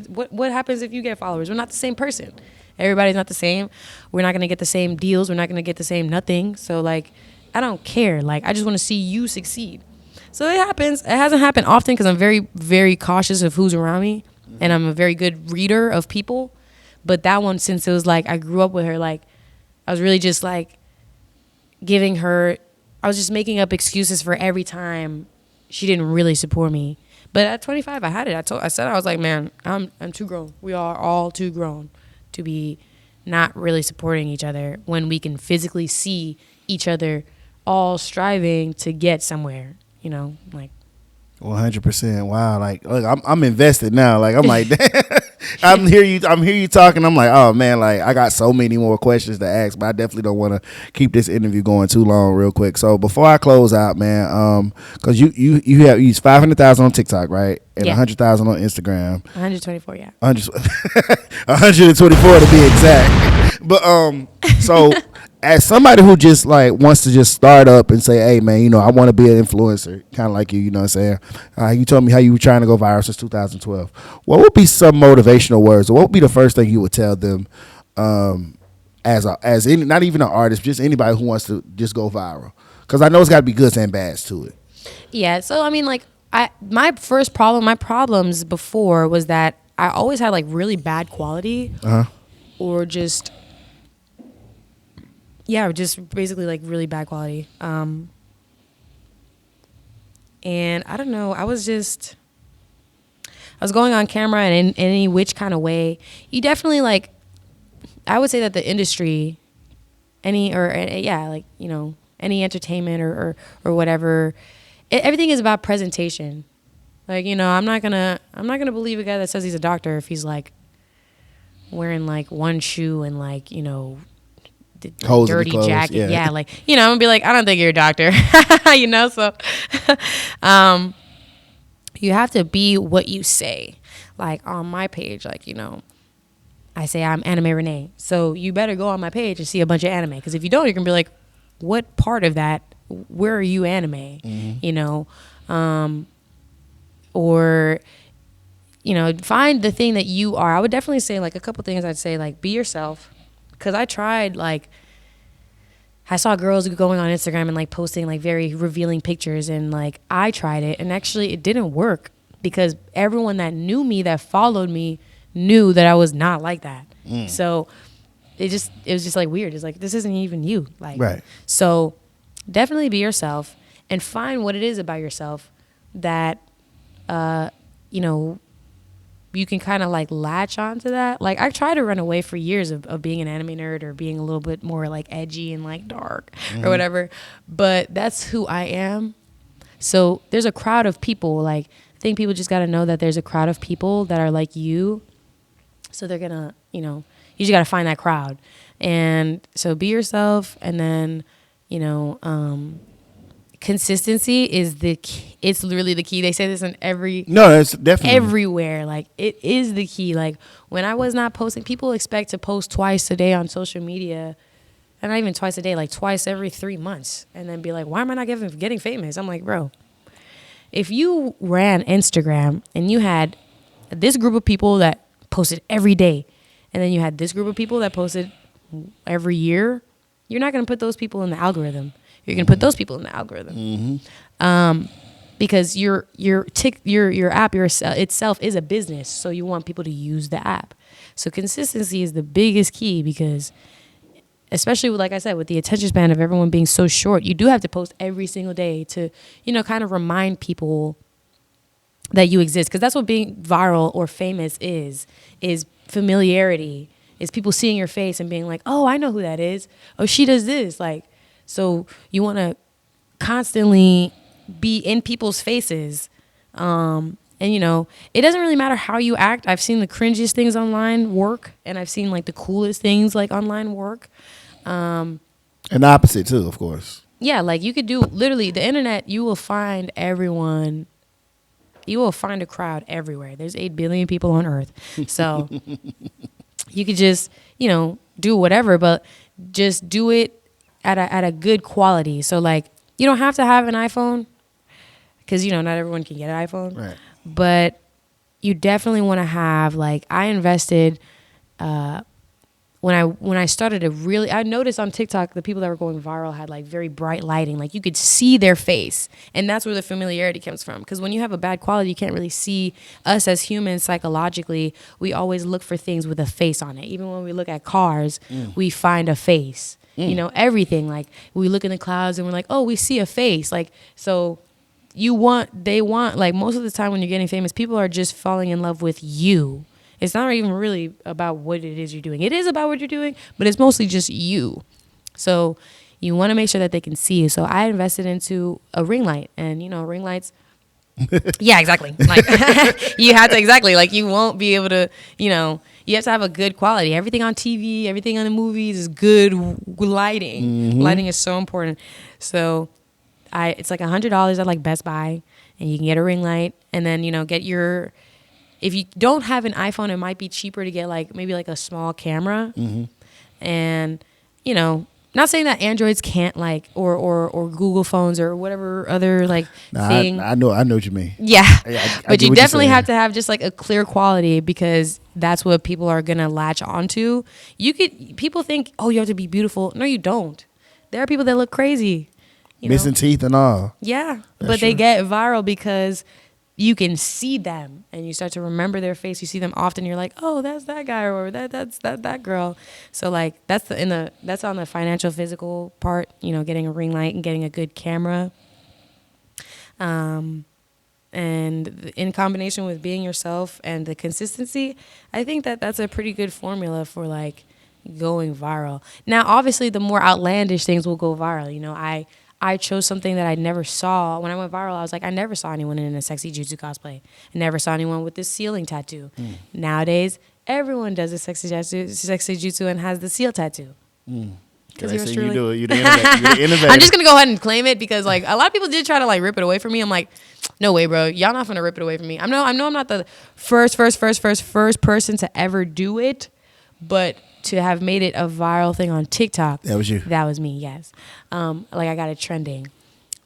what happens if you get followers? We're not the same person. Everybody's not the same. We're not going to get the same deals. We're not going to get the same nothing. So like, I don't care. Like, I just want to see you succeed. So it happens. It hasn't happened often because I'm very, very cautious of who's around me. And I'm a very good reader of people. But that one, since it was like, I grew up with her, like, I was really just like I was just making up excuses for every time she didn't really support me. But at 25, I had it. I was like, man, I'm too grown. We are all too grown to be not really supporting each other when we can physically see each other all striving to get somewhere. Like 100%. Wow. Like, look, I'm invested now. Like, I'm like, I'm hear you talking. I'm like, oh man, like, I got so many more questions to ask, but I definitely don't want to keep this interview going too long real quick. So before I close out, man, cause you used 500,000 on TikTok, right? And 100,000 on Instagram. 124, yeah. 124 to be exact. But, so as somebody who just like wants to just start up and say, hey man, I want to be an influencer, kind of like you know what I'm saying? You told me how you were trying to go viral since 2012. What would be some motivational words, or what would be the first thing you would tell them, as any, not even an artist, just anybody who wants to just go viral? Because I know it's got to be goods and bads to it. Yeah. So I mean, like, my problems before was that I always had like really bad quality, or just basically like really bad quality. And I don't know, I was going on camera and in any which kind of way. You definitely, like, I would say that the industry, any entertainment or whatever, everything is about presentation. Like, I'm not gonna believe a guy that says he's a doctor if he's like wearing like one shoe and like, the dirty jacket. Yeah. Like, I'm gonna be like, I don't think you're a doctor. So you have to be what you say. Like, on my page, like, I say I'm Anime Renee. So you better go on my page and see a bunch of anime. Because if you don't, you're gonna be like, what part of that, where are you anime? Or find the thing that you are. I would definitely say, like, a couple things. I'd say, like, be yourself. Because I tried, like, I saw girls going on Instagram and like posting like very revealing pictures, and like I tried it and actually it didn't work. because everyone that knew me, that followed me, knew that I was not like that. So it was just like weird. It's like, this isn't even you. Like, Right. So definitely be yourself and find what it is about yourself that, you know, you can kind of like latch onto that. Like, I tried to run away for years of being an anime nerd or being a little bit more like edgy and like dark or whatever. But that's who I am. So there's a crowd of people. Like, I think people just got to know that there's a crowd of people that are like you. So they're going to, you know, you just got to find that crowd. And so be yourself. And then, you know, consistency is the key. It's literally the key. They say this in No, that's definitely everywhere. Like, it is the key. Like, when I was not posting, people expect to post twice a day on social media. And not even twice a day, like twice every 3 months. And then be like, why am I not getting famous? I'm like, bro, if you ran Instagram and you had this group of people that posted every day, and then you had this group of people that posted every year, you're not going to put those people in the algorithm. You're going to put those people in the algorithm. Because your app itself is a business, so you want people to use the app. So consistency is the biggest key, because especially with, like I said, with the attention span of everyone being so short, you do have to post every single day to, you know, kind of remind people that you exist. Because that's what being viral or famous is familiarity, is people seeing your face and being like, oh, I know who that is. Oh, she does this. Like, so you want to constantly be in people's faces. And, you know, it doesn't really matter how you act. I've seen the cringiest things online work, and I've seen like the coolest things like online work. and the opposite too, of course. Yeah, like you could do literally the internet. You will find everyone. You will find a crowd everywhere. There's 8 billion people on Earth. So you could just, you know, do whatever, but just do it at a good quality. So like, you don't have to have an iPhone, because, you know, not everyone can get an iPhone. Right. But you definitely want to have, like, I invested when I started to really, I noticed on TikTok the people that were going viral had like very bright lighting, like you could see their face, and that's where the familiarity comes from. Because when you have a bad quality, you can't really see us as humans psychologically. We always look for things with a face on it. Even when we look at cars, we find a face. You know, everything, like we look in the clouds and we're like, oh, we see a face. Like, so they want, like, most of the time when you're getting famous, people are just falling in love with you. It's not even really about what it is you're doing. It is about what you're doing, but it's mostly just you. So you want to make sure that they can see you. So I invested into a ring light, and, you know, ring lights. Yeah, exactly. Like, you have to, exactly. Like, you won't be able to, you know, you have to have a good quality. Everything on TV, everything on the movies is good lighting. Lighting is so important. So it's like $100 at like Best Buy, and you can get a ring light, and then, you know, if you don't have an iPhone, it might be cheaper to get like maybe like a small camera. And, you know, not saying that Androids can't, like, or Google phones or whatever other like thing. I know what you mean. Yeah. I But get you what you're definitely saying. have to have just like a clear quality, because that's what people are going to latch onto. People think, oh, you have to be beautiful. No, you don't. There are people that look crazy. You Missing know? teeth and all. Yeah. That's But they true. get viral because you can see them and you start to remember their face. You see them often. You're like, oh, that's that guy, or that's that girl. So like that's on the financial, physical part. You know, getting a ring light and getting a good camera. And in combination with being yourself and the consistency, I think that's a pretty good formula for like going viral. Now, obviously, the more outlandish things will go viral. You know, I chose something that I never saw. When I went viral, I was like, I never saw anyone in a sexy jutsu cosplay. I never saw anyone with this ceiling tattoo. Nowadays, everyone does a sexy jutsu and has the seal tattoo. Can I yours say truly- you do it? You're the innovator. I'm just gonna go ahead and claim it, because like a lot of people did try to like rip it away from me. I'm like, no way, bro. Y'all not gonna rip it away from me. I know I'm not the first person to ever do it, but to have made it a viral thing on TikTok, That was you. That was me. Yes. Like I got it trending.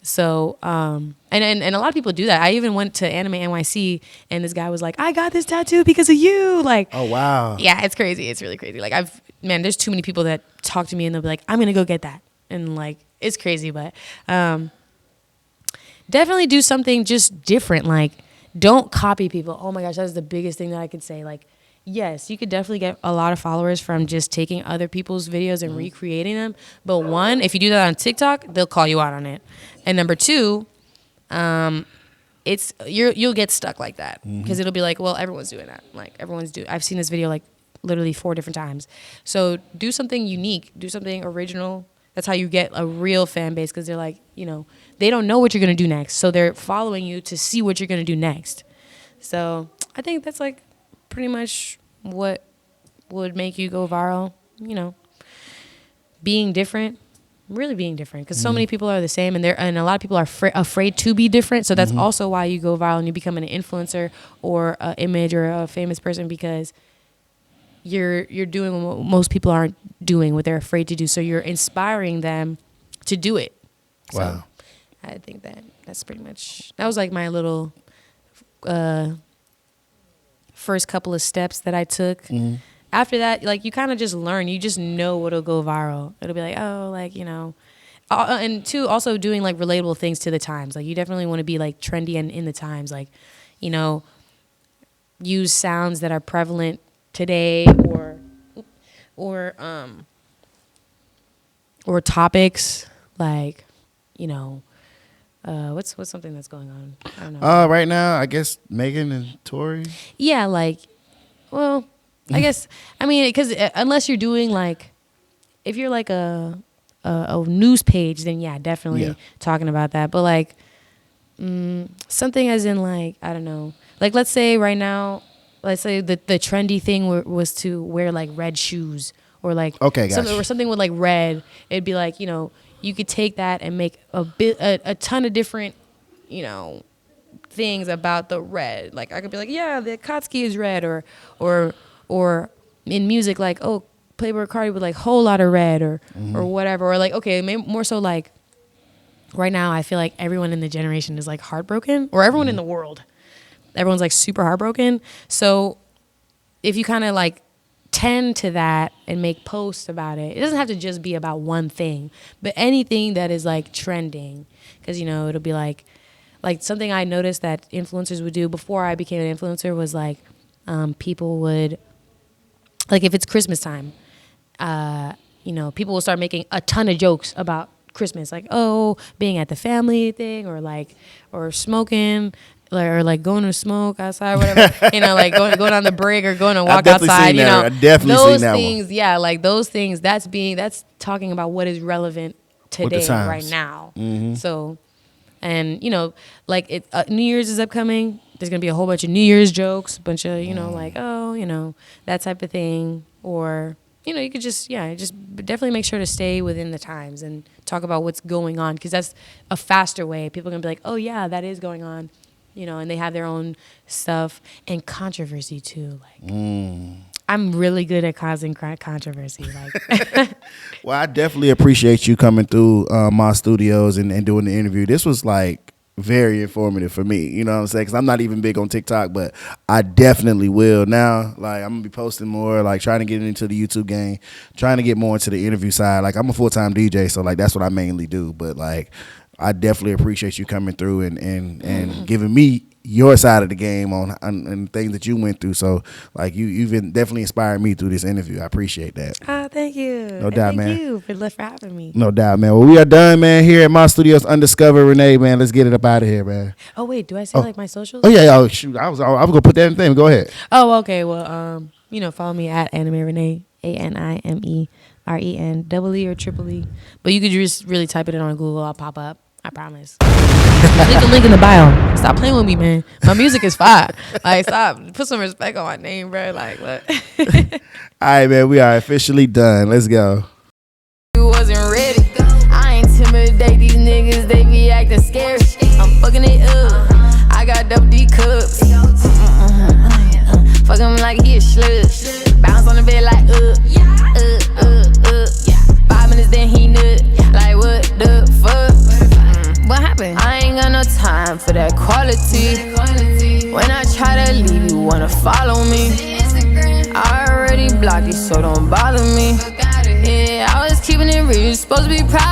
So, and a lot of people do that. I even went to Anime NYC, and this guy was like, I got this tattoo because of you. Like, Oh, wow. yeah, it's crazy. It's really crazy. Like there's too many people that talk to me and they'll be like, I'm going to go get that. And like, it's crazy, but, definitely do something just different. Like, don't copy people. Oh my gosh, that is the biggest thing that I could say. Like, yes, you could definitely get a lot of followers from just taking other people's videos and recreating them. But one, if you do that on TikTok, they'll call you out on it. And number two, you'll get stuck like that because it'll be like, well, everyone's doing that. Like I've seen this video like literally 4 different times. So do something unique, do something original. That's how you get a real fan base, because they're like, they don't know what you're going to do next. So they're following you to see what you're going to do next. So I think that's like pretty much what would make you go viral, being different, really being different, because so many people are the same, and a lot of people are afraid to be different. So that's also why you go viral and you become an influencer or an image or a famous person, because you're doing what most people aren't doing, what they're afraid to do. So you're inspiring them to do it. Wow. So I think that's pretty much, that was like my little first couple of steps that I took. After that, like, you kind of just learn. You just know what'll go viral. It'll be like, oh, like, and two, also doing like relatable things to the times. Like, you definitely want to be like trendy and in the times. Like, use sounds that are prevalent today, or topics like, what's something that's going on? I don't know. Right now, I guess Megan and Tori. Yeah, like, well, I guess, I mean, because unless you're doing like, if you're like a news page, then yeah, definitely talking about that. But like, something as in like, I don't know, like, let's say right now, let's say the trendy thing was to wear like red shoes, or like something with like red. It'd be like, you could take that and make a ton of different, things about the red. Like, I could be like, yeah, the Akatsuki is red, or in music, like, oh, Playboi Carti with like whole lot of red, or whatever, or like, okay, maybe more so like right now, I feel like everyone in the generation is like heartbroken, or everyone in the world, everyone's like super heartbroken. So if you kind of like tend to that and make posts about it, it doesn't have to just be about one thing, but anything that is like trending, because it'll be like something I noticed that influencers would do before I became an influencer was like, people would, like, if it's Christmas time, people will start making a ton of jokes about Christmas, like, oh, being at the family thing, or smoking, or like going to smoke outside, whatever, like going on the break, or going to walk outside, I definitely those seen that things, one. yeah, like those things, that's talking about what is relevant today, right now. So, and like New Year's is upcoming. There's gonna be a whole bunch of New Year's jokes, bunch of like, oh, that type of thing, or you could just definitely make sure to stay within the times and talk about what's going on, because that's a faster way. People are gonna be like, oh yeah, that is going on, and they have their own stuff, and controversy too. Like, I'm really good at causing controversy. Like, well, I definitely appreciate you coming through my studios and doing the interview. This was like very informative for me, you know what I'm saying? Because I'm not even big on TikTok, but I definitely will now. Like, I'm gonna be posting more, like trying to get into the YouTube game, trying to get more into the interview side. Like, I'm a full-time DJ, so like that's what I mainly do. But like, I definitely appreciate you coming through and giving me your side of the game on things that you went through. So like, you've definitely inspired me through this interview. I appreciate that. Oh, thank you. No doubt, man. Thank you for having me. No doubt, man. Well, we are done, man, here at my studios. Undiscovered Renee, man. Let's get it up out of here, man. Oh wait, do I say like my socials? Oh yeah. Oh shoot, I was gonna put that in the thing. Go ahead. Oh, okay. Well, follow me at Anime Renee, ANIMERENEE or triple E. But you could just really type it in on Google. I'll pop up. I promise. Leave the link in the bio. Stop playing with me, man. My music is fire. Like, stop. Put some respect on my name, bro. Like, what? All right, man. We are officially done. Let's go. You wasn't ready. I intimidate these niggas. They be acting scary. I'm fucking it up. I got double D cups. Fuck him like he a slut. Bounce on the bed like 5 minutes then he nut. Like, what the fuck? What happened? I ain't got no time for that quality. When I try to leave, you wanna follow me. I already blocked you, so don't bother me. Yeah, I was keeping it real, you supposed to be proud.